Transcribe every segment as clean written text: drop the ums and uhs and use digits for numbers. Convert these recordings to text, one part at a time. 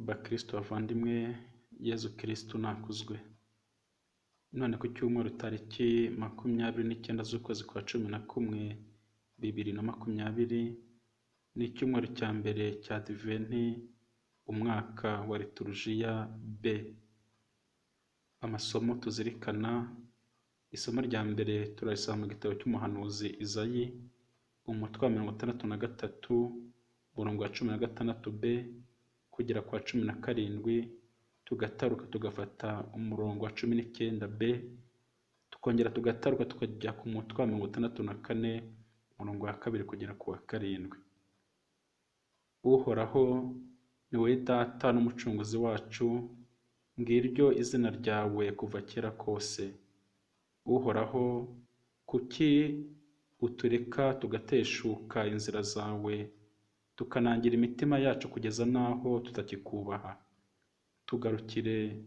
bakristo bavandimwe, Yezu Kristo nakuzwe. None ku cyumweru tariki 29 z'ukwezi kwa 11 2020 ni icyumweru cya mbere cya Adventi, umwaka wa liturujia B. Amasomo tuzirikana, isomo rya mbere turarisoma mu gitabo cy'umuhanuzi Izayi, umutwe wa 63 umurongo wa 16b kugera kwa 17, tugataruka tugafata umurongo wa 19b, tukongera tugataruka tukajya ku mutwe wa 64 umurongo wa 2 kugera ku wa 7. Uhoraho ni wowe Data n'umucunguzi wacu, ngiryo izina ryawe kuva kera kose. Uhoraho, kuki utureka tugateshuka inzira zawe, tukanangira imitima yacu kugeza n'aho tutakikubaha? Tugarukire,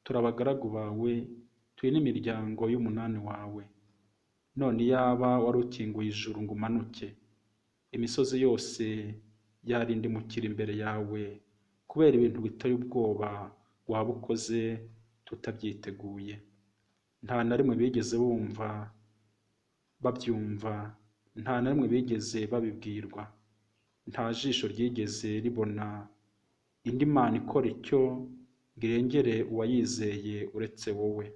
turabagaragu bawe, turi n'imiryango y'umunani wawe. None yaba wari ukinguye ijuru ngo umanuke, imisozi yose yarindimukira imbere yawe, kubera ibintu biteye ubwoba waba ukoze tutabyiteguye. Nta na rimwe bigeze bumva babyumva, nta na rimwe bigeze babibwirwa, nta jisho ryigeze ribona indi mana ikora icyo ngo irengere uwayizeye uretse wowe.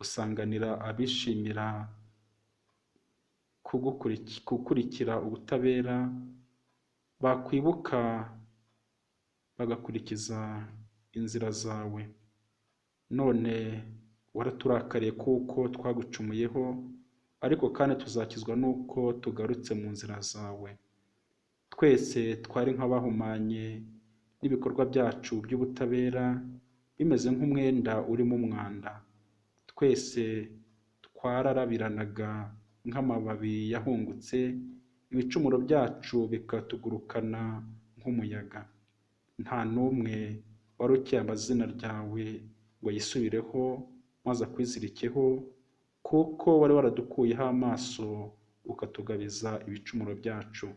Usanganira abishimira gukurikira ubutabera, bakwibuka bagakurikiza inzira zawe. None waraturakariye kuko twagucumuyeho, ariko kandi tuzakizwa nuko tugarutse mu nzira zawe. Twese twari nk'abahumanye n'ibikorwa byacu by'ubutabera bimeze nk'umwenda urimo umwanda. Twese twararabiranaga nk'amababi yahungutse, ibicumuro byacu bikatugurukana nk'umuyaga. Nta n'umwe wari ukiyamba izina ryawe ngo yisubireho maze akwizirikeho, kuko wari waradukuyeho amaso ukatugabiza ibicumuro byacu.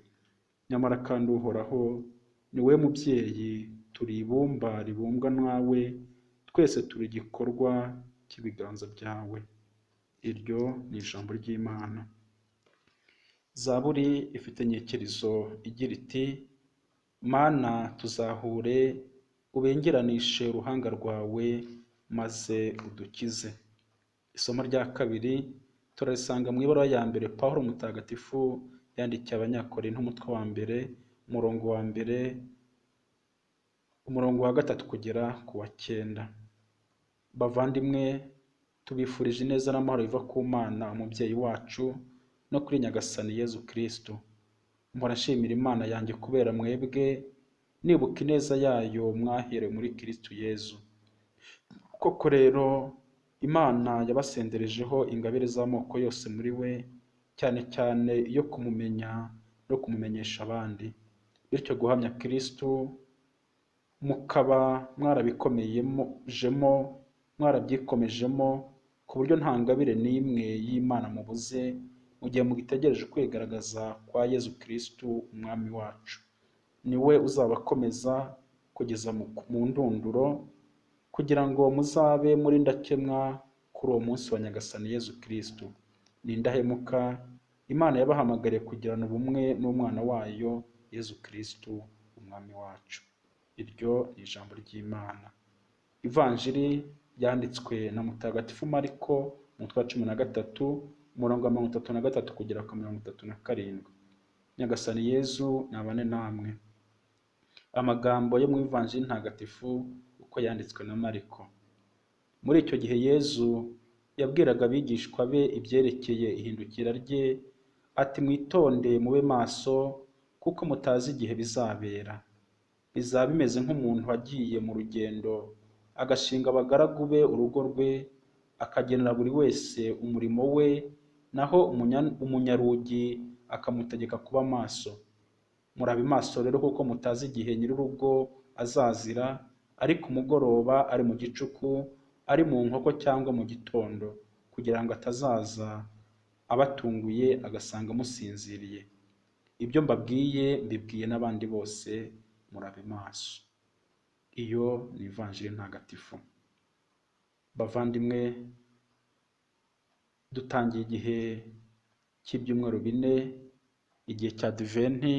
Nyamara kandi Uhoraho ni wowe mubyeyi, turi ibumba ribumbwa nawe, twese turi igikorwa cy'ibiganza byawe. Iryo ni ijambo ry'Imana. Zaburi ifite inyikirizo igira iti: Mana tuzahure, ubengeranishe uruhanga rwawe, maze udukize. Isomo rya kabiri turarisanga mu ibaruwa ya mbere Pawulo mutagatifu yandikiye Abanyakorinto, umutwe wa 1 umurongo wa 1 umurongo wa 3 kugera ku wa 9. Bavandimwe, tubifurije ineza n'amahoro biva ku Mana umubyeyi wacu no kuri Nyagasani Yezu Kristo. Mpora nshimira Imana yanjye kubera mwebwe, nibuka ineza yayo mwaherewe muri Kristo Yezu. Koko rero Imana yabasenderejeho ingabire z'amoko yose muri we, cyane cyane iyo kumumenya no kumumenyesha abandi. Bityo guhamya Kristo mukaba mwarabykomejemo ku buryo nta ngabire n'imwe y'Imana mubuze, mu gihe mugitegereje kwigaragaza kwa Yezu Kristo umwami wacu. Ni we uzabakomeza kugeza mu ndunduro, kugira ngo muzabe muri ndakemwa kuri uwo munsi wa Nyagasani Yezu Kristo. Ni indahemuka Imana yabahamagariye kugirana ubumwe n'umwana wayo Yezu Kristo umwami wacu. Iryo ni ijambo ry'Imana. Ivanjiri yanditswe na Mutagatifu Mariko, umutwe wa 13 umurongo wa 33 kugera ku 37. Nyagasani Yezu nabane namwe. Amagambo yo mu Ivanjiri ntagatifu uko yanditswe na Mariko. Muri icyo gihe Yezu yabwiraga abigishwa be ibyerekeye ihindukira rye, ati: mwitonde mube maso, kuko mutazi igihe bizabera. Bizaba bimeze nk'umuntu wagiye mu rugendo, agashinga abagaragu be urugo rwe, akagenera buri wese umurimo we, naho umunyarugi akamutegeka kuba maso. Murabe maso rero, kuko mutazi igihe nyir'urugo azazira, ari ku mugoroba, ari mu gicuku, ari mu nkoko cyangwa mu gitondo, kugira ngo atazaza abatunguye agasanga musinziriye. Ibyo mbabwiye mbibwiye n'abandi bose, murabe maso. Iyo ni ivanjiri ntagatifu. Bavandimwe, dutangiye igihe cy'ibyumweru 4, igihe cya Adventi,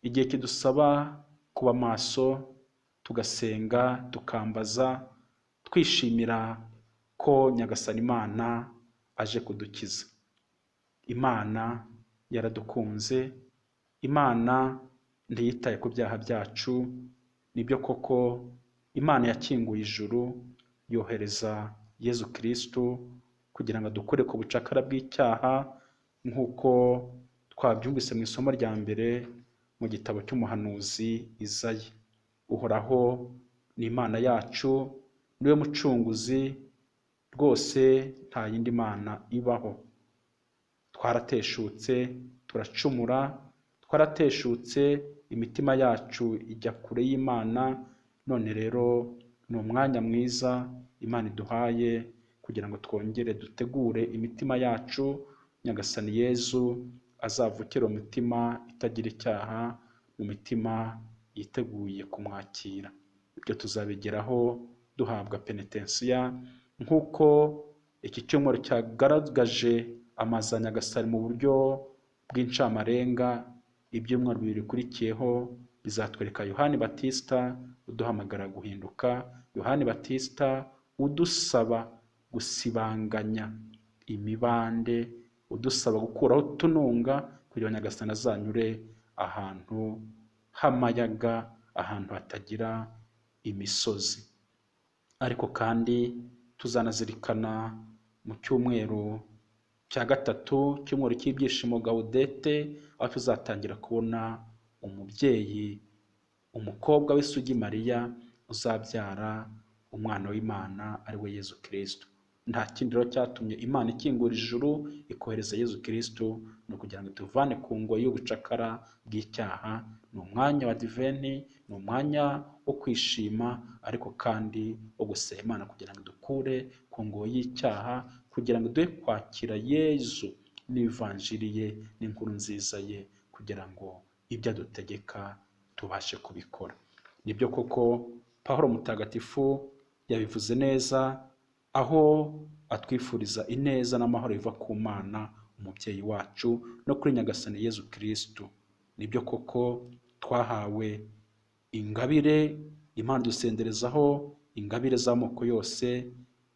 igihe kidusaba kuba maso, tugasenga, tukambaza, twishimira ko Nyagasani Imana aje kudukiza. Imana yaradukunze, Imana ntiyitaye ku byaha byacu. Nibyo koko, Imana yakinguye ijuru, yohereza Yezu Kristo kugira ngo adukure ku bucakara bw'icyaha, nk'uko twabyumvise mu isomo rya mbere mu gitabo cy'umuhanuzi Izayi. Uhoraho ni Imana yacu, niwe mucunguzi, rwose nta yindi mana ibaho. Twarateshutse, turacumura, twarateshutse, imitima yacu ijya kure y'Imana. None rero ni umwanya mwiza Imana iduhaye kugira ngo twongere dutegure imitima yacu, Nyagasani Yezu azavukire mu mitima itagira icyaha, mu mitima yiteguye kumwakira. Ibyo tuzabigeraho duhabwa penetensiya, nk'uko iki cyumweru cyagaragaje amaza Nyagasani mu buryo bw'incamarenga. Ibyumweru 2 bikurikiyeho bizatwereka Yohani Batista uduhamagara guhinduka, Yohani Batista udusaba gusibanganya imibande, udusaba gukuraho tununga kugira ngo Nyagasani azanyure ahantu h'amayaga, ahantu hatagira imisozi. Ariko kandi tuzanazirikana mu cyumweru cya 3, cyumweru cy'ibyishimo Gaudete, aho tuzatangira kubona umubyeyi, umukobwa w'isugi Mariya uzabyara umwana w'Imana ari we Yezu Kristo. Nta kindi rero cyatumye Imana ikingura ijuru ikohereza Yezu Kristo, ni ukugira ngo tuvane ku ngoyi y'ubucakara bw'icyaha. Ni umwanya wa Adventi, ni umwanya wo kwishima, ariko kandi wo gusaba Imana kugira ngo dukure ku ngoyi y'icyaha, kugira ngo duhe kwakira Yezu n'ivanjiri ye n'inkuru nziza ye, kugira ngo ibyo adutegeka tubashe kubikora. Nibyo koko Pawulo Mutagatifu yabivuze neza, aho atwifuriza ineza n'amahoro biva ku Mana umubyeyi wacu no kuri Nyagasani Yezu Kristo. Nibyo koko twahawe ingabire, Imana dusenderezaho ingabire z'amoko yose,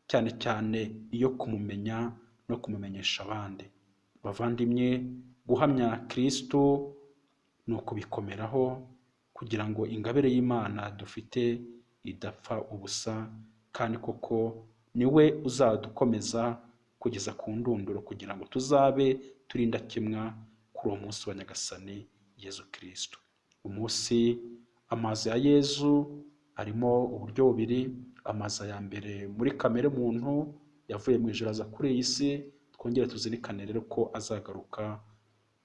cyane cyane iyo kumumenya no kumumenyesha abandi. Bavandimwe, guhamya Kristo ni ukubikomeraho kugira ngo ingabire y'Imana dufite idapfa ubusa, kandi koko niwe uzadukomeza kugeza ku ndunduro, kugira ngo tuzabe turi indakemwa kuri uwo munsi wa Nyagasani Yezu Kristo. Umunsi amaza ya Yezu arimo uburyo bubiri. Amaza ya mbere muri kamere muntu, yavuye mu ijuru aza kuri iyi si, twongere tuzirikane rero ko azagaruka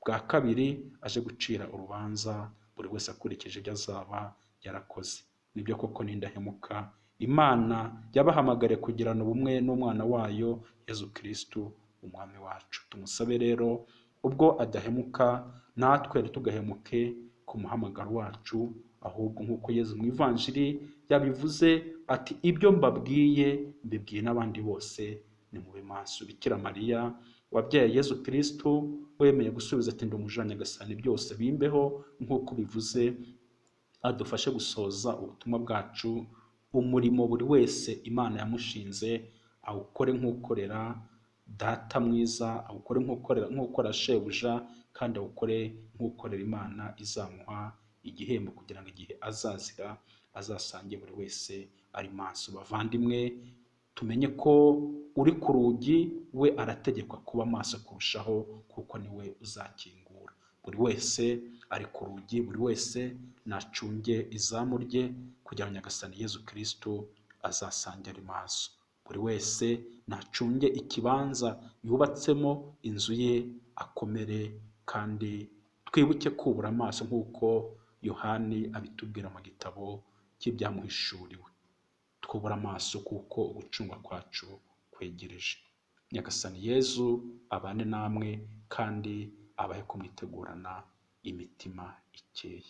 bwa kabiri aje gucira urubanza buri wese akurikije ibyo azaba yarakoze. Nibyo koko n'indahemuka Imana yabahamagariye kugirana ubumwe n'umwana wayo Yezu Kristo umwami wacu. Tumusabe rero ubwo adahemuka, natwe ntitugahemuke ku muhamagaro wacu, ahubwo nk'uko Yezu mu ivanjiri yabivuze ati, ibyo mbabwiye mbibwiye n'abandi bose, ni mube maso. Bikira Mariya wabyaye Yezu Kristo wemeye gusubiza ati, ndi umuja wa Nyagasani, byose bimbeho nk'uko bivuze, adufashe gusoza ubutumwa bwacu, umurimo buri wese Imana yamushinze awukore nk'ukorera Data mwiza, awukore nk'ukora shebuja, kandi awukore nk'ukorera Imana izamuha igihembo, kugira ngo igihe azazira azasange buri wese ari maso. Bavandimwe, tumenye ko uri ku rugi we arategekwa kuba maso kurushaho, kuko niwe uzakingura. Buri wese ari ku rugi, buri wese nacunge izamu rye, kugira ngo Nyagasani Yezu Kristo azasange ari maso. Buri wese nacunge ikibanza yubatsemo inzu ye, akomere, kandi twibuke kubura amaso nk'uko Yohani abitubwira mu gitabo cy'ibyamuhishuriwe. Twubura amaso kuko ugucungwa kwacu kwegereje. Nyagasani Yezu abane namwe, kandi abahe kumwitegurana imitima ikeye.